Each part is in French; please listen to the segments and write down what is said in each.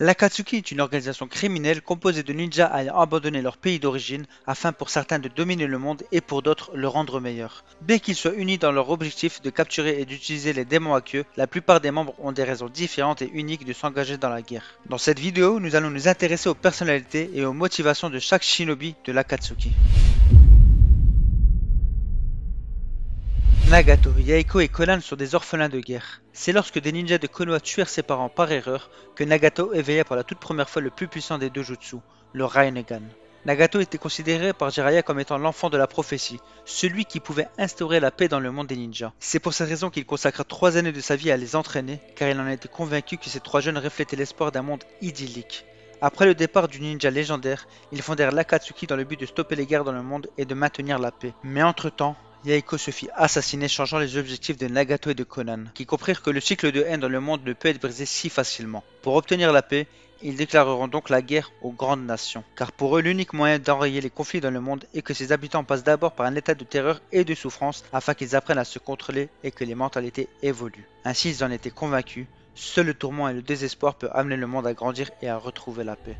L'Akatsuki est une organisation criminelle composée de ninjas ayant abandonné leur pays d'origine afin pour certains de dominer le monde et pour d'autres le rendre meilleur. Bien qu'ils soient unis dans leur objectif de capturer et d'utiliser les démons à queue, la plupart des membres ont des raisons différentes et uniques de s'engager dans la guerre. Dans cette vidéo, nous allons nous intéresser aux personnalités et aux motivations de chaque shinobi de l'Akatsuki. Nagato, Yaeko et Conan sont des orphelins de guerre. C'est lorsque des ninjas de Konoha tuèrent ses parents par erreur que Nagato éveilla pour la toute première fois le plus puissant des deux jutsu, le Rasengan. Nagato était considéré par Jiraiya comme étant l'enfant de la prophétie, celui qui pouvait instaurer la paix dans le monde des ninjas. C'est pour cette raison qu'il consacra 3 années de sa vie à les entraîner, car il en était convaincu que ces 3 jeunes reflétaient l'espoir d'un monde idyllique. Après le départ du ninja légendaire, ils fondèrent l'Akatsuki dans le but de stopper les guerres dans le monde et de maintenir la paix. Mais entre-temps, Yaeko se fit assassiner, changeant les objectifs de Nagato et de Conan, qui comprirent que le cycle de haine dans le monde ne peut être brisé si facilement. Pour obtenir la paix, ils déclareront donc la guerre aux grandes nations, car pour eux l'unique moyen d'enrayer les conflits dans le monde est que ses habitants passent d'abord par un état de terreur et de souffrance afin qu'ils apprennent à se contrôler et que les mentalités évoluent. Ainsi ils en étaient convaincus, seul le tourment et le désespoir peuvent amener le monde à grandir et à retrouver la paix.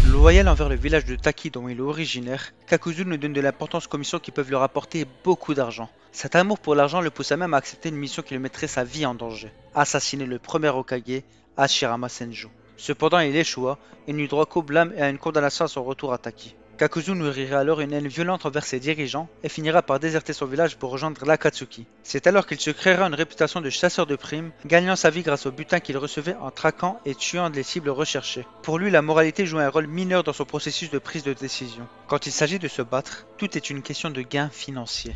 Loyal envers le village de Taki dont il est originaire, Kakuzu nous donne de l'importance qu'aux missions qui peuvent leur apporter beaucoup d'argent. Cet amour pour l'argent le poussa même à accepter une mission qui lui mettrait sa vie en danger, assassiner le premier Hokage, Hashirama Senju. Cependant il échoua et n'eut droit qu'au blâme et à une condamnation à son retour à Taki. Kakuzu nourrira alors une haine violente envers ses dirigeants et finira par déserter son village pour rejoindre l'Akatsuki. C'est alors qu'il se créera une réputation de chasseur de primes, gagnant sa vie grâce au butin qu'il recevait en traquant et tuant les cibles recherchées. Pour lui, la moralité joue un rôle mineur dans son processus de prise de décision. Quand il s'agit de se battre, tout est une question de gain financier.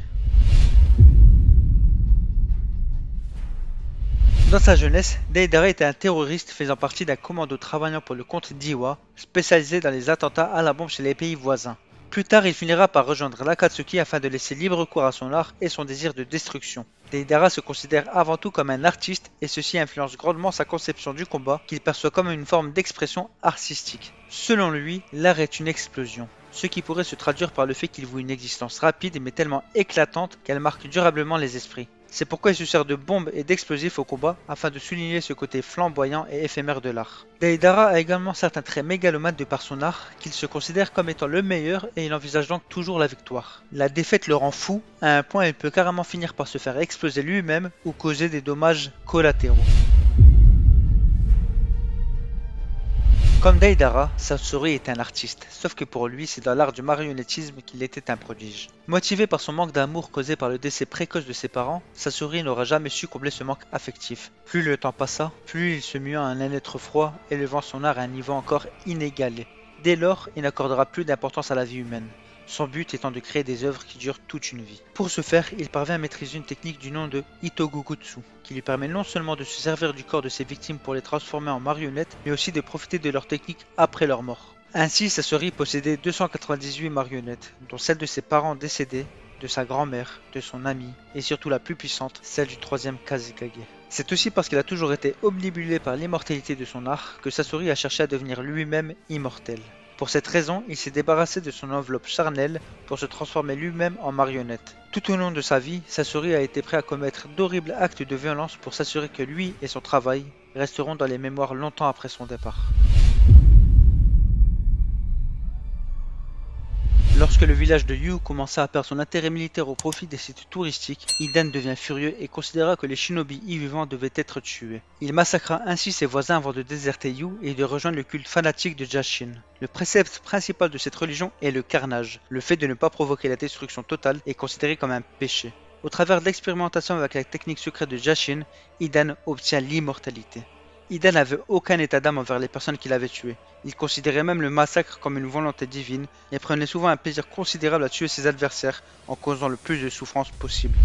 Dans sa jeunesse, Deidara était un terroriste faisant partie d'un commando travaillant pour le compte d'Iwa, spécialisé dans les attentats à la bombe chez les pays voisins. Plus tard, il finira par rejoindre l'Akatsuki afin de laisser libre cours à son art et son désir de destruction. Deidara se considère avant tout comme un artiste et ceci influence grandement sa conception du combat qu'il perçoit comme une forme d'expression artistique. Selon lui, l'art est une explosion, ce qui pourrait se traduire par le fait qu'il voue une existence rapide mais tellement éclatante qu'elle marque durablement les esprits. C'est pourquoi il se sert de bombes et d'explosifs au combat afin de souligner ce côté flamboyant et éphémère de l'art. Deidara a également certains traits mégalomanes de par son art qu'il se considère comme étant le meilleur et il envisage donc toujours la victoire. La défaite le rend fou, à un point où il peut carrément finir par se faire exploser lui-même ou causer des dommages collatéraux. Comme Deidara, Sasori est un artiste, sauf que pour lui c'est dans l'art du marionnettisme qu'il était un prodige. Motivé par son manque d'amour causé par le décès précoce de ses parents, Sasori n'aura jamais su combler ce manque affectif. Plus le temps passa, plus il se mua en un être froid, élevant son art à un niveau encore inégalé. Dès lors, il n'accordera plus d'importance à la vie humaine, son but étant de créer des œuvres qui durent toute une vie. Pour ce faire, il parvient à maîtriser une technique du nom de Itogugutsu, qui lui permet non seulement de se servir du corps de ses victimes pour les transformer en marionnettes, mais aussi de profiter de leur technique après leur mort. Ainsi, Sasori possédait 298 marionnettes, dont celle de ses parents décédés, de sa grand-mère, de son amie, et surtout la plus puissante, celle du troisième Kazekage. C'est aussi parce qu'il a toujours été obnubilé par l'immortalité de son art que Sasori a cherché à devenir lui-même immortel. Pour cette raison, il s'est débarrassé de son enveloppe charnelle pour se transformer lui-même en marionnette. Tout au long de sa vie, Sasori a été prêt à commettre d'horribles actes de violence pour s'assurer que lui et son travail resteront dans les mémoires longtemps après son départ. Lorsque le village de Yu commença à perdre son intérêt militaire au profit des sites touristiques, Iden devient furieux et considéra que les shinobi y vivants devaient être tués. Il massacra ainsi ses voisins avant de déserter Yu et de rejoindre le culte fanatique de Jashin. Le précepte principal de cette religion est le carnage. Le fait de ne pas provoquer la destruction totale est considéré comme un péché. Au travers de l'expérimentation avec la technique secrète de Jashin, Iden obtient l'immortalité. Iden n'avait aucun état d'âme envers les personnes qu'il avait tuées. Il considérait même le massacre comme une volonté divine et prenait souvent un plaisir considérable à tuer ses adversaires en causant le plus de souffrance possible.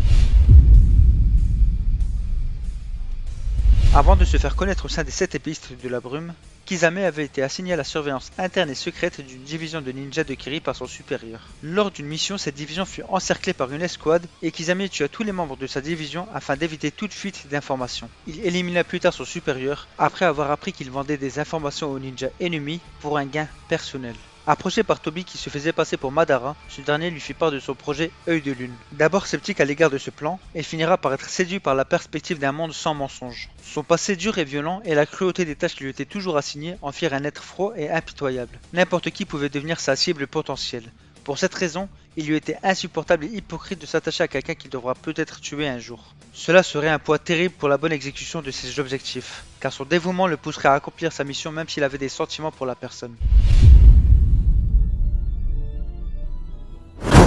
Avant de se faire connaître au sein des 7 épéistes de la brume, Kisame avait été assigné à la surveillance interne et secrète d'une division de ninjas de Kiri par son supérieur. Lors d'une mission, cette division fut encerclée par une escouade et Kisame tua tous les membres de sa division afin d'éviter toute fuite d'informations. Il élimina plus tard son supérieur après avoir appris qu'il vendait des informations aux ninjas ennemis pour un gain personnel. Approché par Toby qui se faisait passer pour Madara, ce dernier lui fit part de son projet Œil de Lune. D'abord sceptique à l'égard de ce plan, il finira par être séduit par la perspective d'un monde sans mensonges. Son passé dur et violent et la cruauté des tâches qui lui étaient toujours assignées en firent un être froid et impitoyable. N'importe qui pouvait devenir sa cible potentielle. Pour cette raison, il lui était insupportable et hypocrite de s'attacher à quelqu'un qui devra peut-être tuer un jour. Cela serait un poids terrible pour la bonne exécution de ses objectifs, car son dévouement le pousserait à accomplir sa mission même s'il avait des sentiments pour la personne.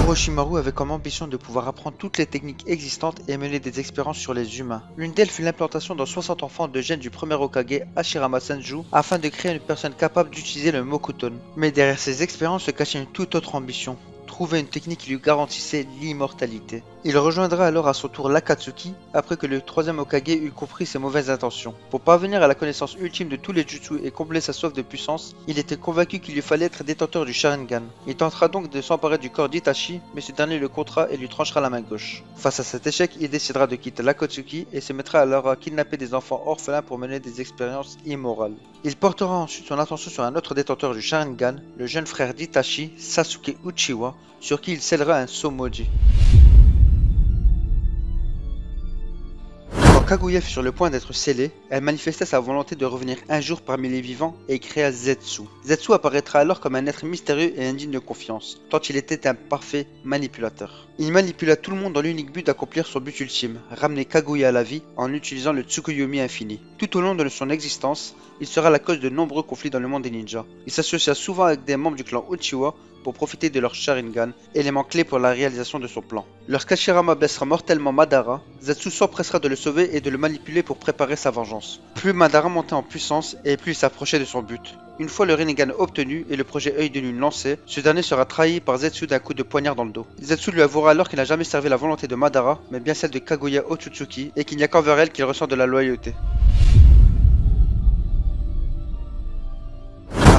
Orochimaru avait comme ambition de pouvoir apprendre toutes les techniques existantes et mener des expériences sur les humains. L'une d'elles fut l'implantation dans 60 enfants de gènes du premier Hokage, Hashirama Senju, afin de créer une personne capable d'utiliser le Mokuton. Mais derrière ces expériences se cachait une toute autre ambition. Trouver une technique qui lui garantissait l'immortalité. Il rejoindra alors à son tour l'Akatsuki après que le troisième Hokage eut compris ses mauvaises intentions. Pour parvenir à la connaissance ultime de tous les jutsu et combler sa soif de puissance, il était convaincu qu'il lui fallait être détenteur du Sharingan. Il tentera donc de s'emparer du corps d'Itachi, mais ce dernier le comptera et lui tranchera la main gauche. Face à cet échec, il décidera de quitter l'Akatsuki et se mettra alors à kidnapper des enfants orphelins pour mener des expériences immorales. Il portera ensuite son attention sur un autre détenteur du Sharingan, le jeune frère d'Itachi, Sasuke Uchiwa, sur qui il scellera un Somoji. Quand Kaguya fut sur le point d'être scellée, elle manifesta sa volonté de revenir un jour parmi les vivants et créa Zetsu. Zetsu apparaîtra alors comme un être mystérieux et indigne de confiance, tant il était un parfait manipulateur. Il manipula tout le monde dans l'unique but d'accomplir son but ultime, ramener Kaguya à la vie en utilisant le Tsukuyomi infini. Tout au long de son existence, il sera la cause de nombreux conflits dans le monde des ninjas. Il s'associa souvent avec des membres du clan Uchiwa pour profiter de leur Sharingan, élément clé pour la réalisation de son plan. Lorsqu'Hashirama blessera mortellement Madara, Zetsu s'empressera de le sauver et de le manipuler pour préparer sa vengeance. Plus Madara montait en puissance et plus il s'approchait de son but. Une fois le Rinnegan obtenu et le projet Œil de Lune lancé, ce dernier sera trahi par Zetsu d'un coup de poignard dans le dos. Zetsu lui avouera alors qu'il n'a jamais servi la volonté de Madara, mais bien celle de Kaguya Otsutsuki, et qu'il n'y a qu'envers elle qu'il ressent de la loyauté.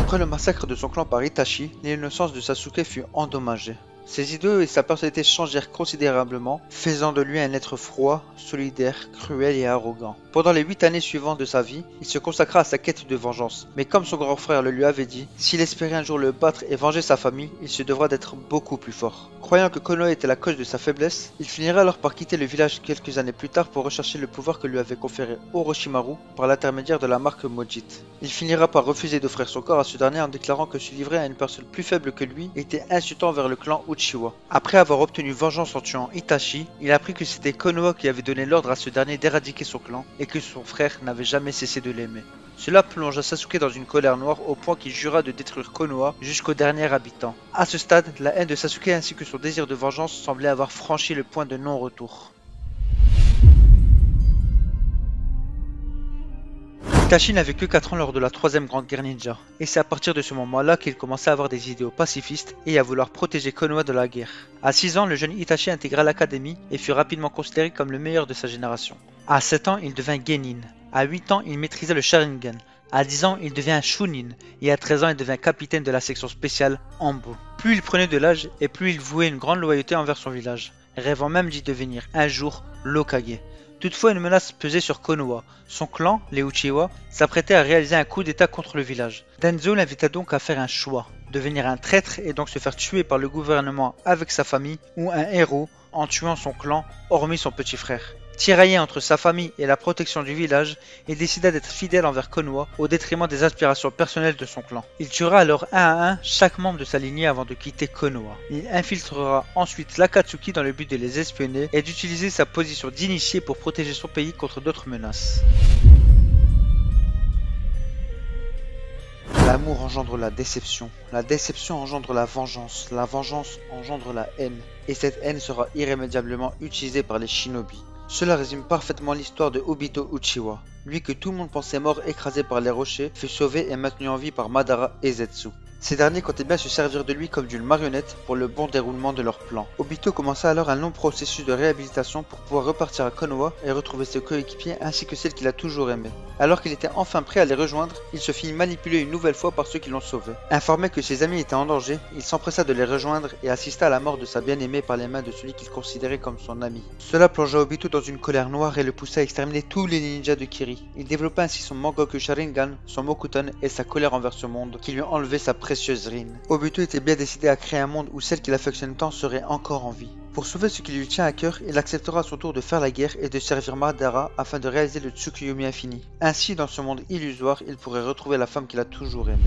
Après le massacre de son clan par Itachi, l'innocence de Sasuke fut endommagée. Ses idées et sa personnalité changèrent considérablement, faisant de lui un être froid, solidaire, cruel et arrogant. Pendant les 8 années suivantes de sa vie, il se consacra à sa quête de vengeance. Mais comme son grand frère le lui avait dit, s'il espérait un jour le battre et venger sa famille, il se devra d'être beaucoup plus fort. Croyant que Konoha était la cause de sa faiblesse, il finira alors par quitter le village quelques années plus tard pour rechercher le pouvoir que lui avait conféré Orochimaru par l'intermédiaire de la marque Mojit. Il finira par refuser d'offrir son corps à ce dernier en déclarant que se livrer à une personne plus faible que lui était insultant vers le clan Uchiwa. Après avoir obtenu vengeance en tuant Itachi, il apprit que c'était Konoha qui avait donné l'ordre à ce dernier d'éradiquer son clan et que son frère n'avait jamais cessé de l'aimer. Cela plongea Sasuke dans une colère noire au point qu'il jura de détruire Konoha jusqu'au dernier habitant. À ce stade, la haine de Sasuke ainsi que son désir de vengeance semblaient avoir franchi le point de non-retour. Itachi n'avait que 4 ans lors de la troisième grande guerre ninja, et c'est à partir de ce moment-là qu'il commençait à avoir des idéaux pacifistes et à vouloir protéger Konoha de la guerre. À 6 ans, le jeune Itachi intégra l'académie et fut rapidement considéré comme le meilleur de sa génération. À 7 ans, il devint Genin. À 8 ans, il maîtrisait le Sharingan. À 10 ans, il devient un Chunin, et à 13 ans, il devint capitaine de la section spéciale Anbo. Plus il prenait de l'âge, et plus il vouait une grande loyauté envers son village, rêvant même d'y devenir un jour l'Hokage. Toutefois, une menace pesait sur Konoha. Son clan, les Uchiwa, s'apprêtait à réaliser un coup d'état contre le village. Danzo l'invita donc à faire un choix, devenir un traître et donc se faire tuer par le gouvernement avec sa famille, ou un héros en tuant son clan, hormis son petit frère. Tiraillé entre sa famille et la protection du village, il décida d'être fidèle envers Konoha au détriment des aspirations personnelles de son clan. Il tuera alors un à un chaque membre de sa lignée avant de quitter Konoha. Il infiltrera ensuite l'Akatsuki dans le but de les espionner et d'utiliser sa position d'initié pour protéger son pays contre d'autres menaces. L'amour engendre la déception engendre la vengeance engendre la haine, et cette haine sera irrémédiablement utilisée par les shinobi. Cela résume parfaitement l'histoire de Obito Uchiwa. Lui que tout le monde pensait mort écrasé par les rochers, fut sauvé et maintenu en vie par Madara et Zetsu. Ces derniers comptaient bien se servir de lui comme d'une marionnette pour le bon déroulement de leur plan. Obito commença alors un long processus de réhabilitation pour pouvoir repartir à Konoha et retrouver ses coéquipiers ainsi que celle qu'il a toujours aimée. Alors qu'il était enfin prêt à les rejoindre, il se fit manipuler une nouvelle fois par ceux qui l'ont sauvé. Informé que ses amis étaient en danger, il s'empressa de les rejoindre et assista à la mort de sa bien-aimée par les mains de celui qu'il considérait comme son ami. Cela plongea Obito dans une colère noire et le poussa à exterminer tous les ninjas de Kiri. Il développa ainsi son Mangoku Sharingan, son Mokuton et sa colère envers ce monde qui lui enlevait sa précieuse Rin. Obito était bien décidé à créer un monde où celle qu'il affectionne tant serait encore en vie. Pour sauver ce qui lui tient à cœur, il acceptera à son tour de faire la guerre et de servir Madara afin de réaliser le Tsukuyomi infini. Ainsi, dans ce monde illusoire, il pourrait retrouver la femme qu'il a toujours aimée.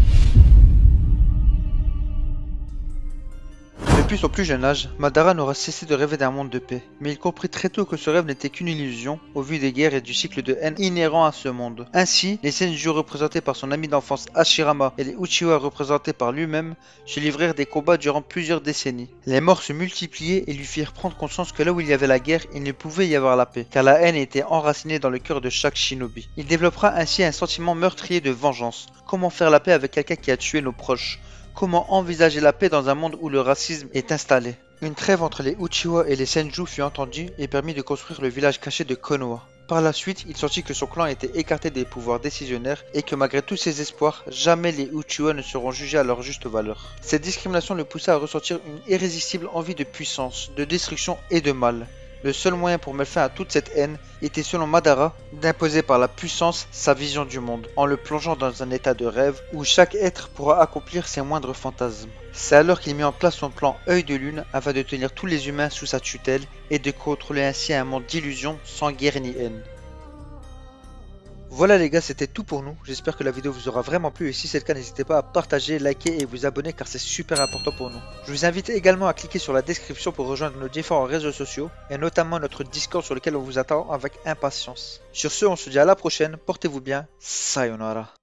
Depuis son plus jeune âge, Madara n'aura cessé de rêver d'un monde de paix, mais il comprit très tôt que ce rêve n'était qu'une illusion au vu des guerres et du cycle de haine inhérent à ce monde. Ainsi, les Senju représentés par son ami d'enfance Hashirama et les Uchiwa représentés par lui-même se livrèrent des combats durant plusieurs décennies. Les morts se multipliaient et lui firent prendre conscience que là où il y avait la guerre, il ne pouvait y avoir la paix, car la haine était enracinée dans le cœur de chaque shinobi. Il développera ainsi un sentiment meurtrier de vengeance. Comment faire la paix avec quelqu'un qui a tué nos proches ? Comment envisager la paix dans un monde où le racisme est installé? Une trêve entre les Uchiwa et les Senju fut entendue et permit de construire le village caché de Konoha. Par la suite, il sentit que son clan était écarté des pouvoirs décisionnaires et que malgré tous ses espoirs, jamais les Uchiwa ne seront jugés à leur juste valeur. Cette discrimination le poussa à ressentir une irrésistible envie de puissance, de destruction et de mal. Le seul moyen pour mettre fin à toute cette haine était selon Madara d'imposer par la puissance sa vision du monde, en le plongeant dans un état de rêve où chaque être pourra accomplir ses moindres fantasmes. C'est alors qu'il mit en place son plan Œil de Lune afin de tenir tous les humains sous sa tutelle et de contrôler ainsi un monde d'illusions sans guerre ni haine. Voilà les gars, c'était tout pour nous. J'espère que la vidéo vous aura vraiment plu et si c'est le cas, n'hésitez pas à partager, liker et vous abonner car c'est super important pour nous. Je vous invite également à cliquer sur la description pour rejoindre nos différents réseaux sociaux et notamment notre Discord sur lequel on vous attend avec impatience. Sur ce, on se dit à la prochaine, portez-vous bien, sayonara.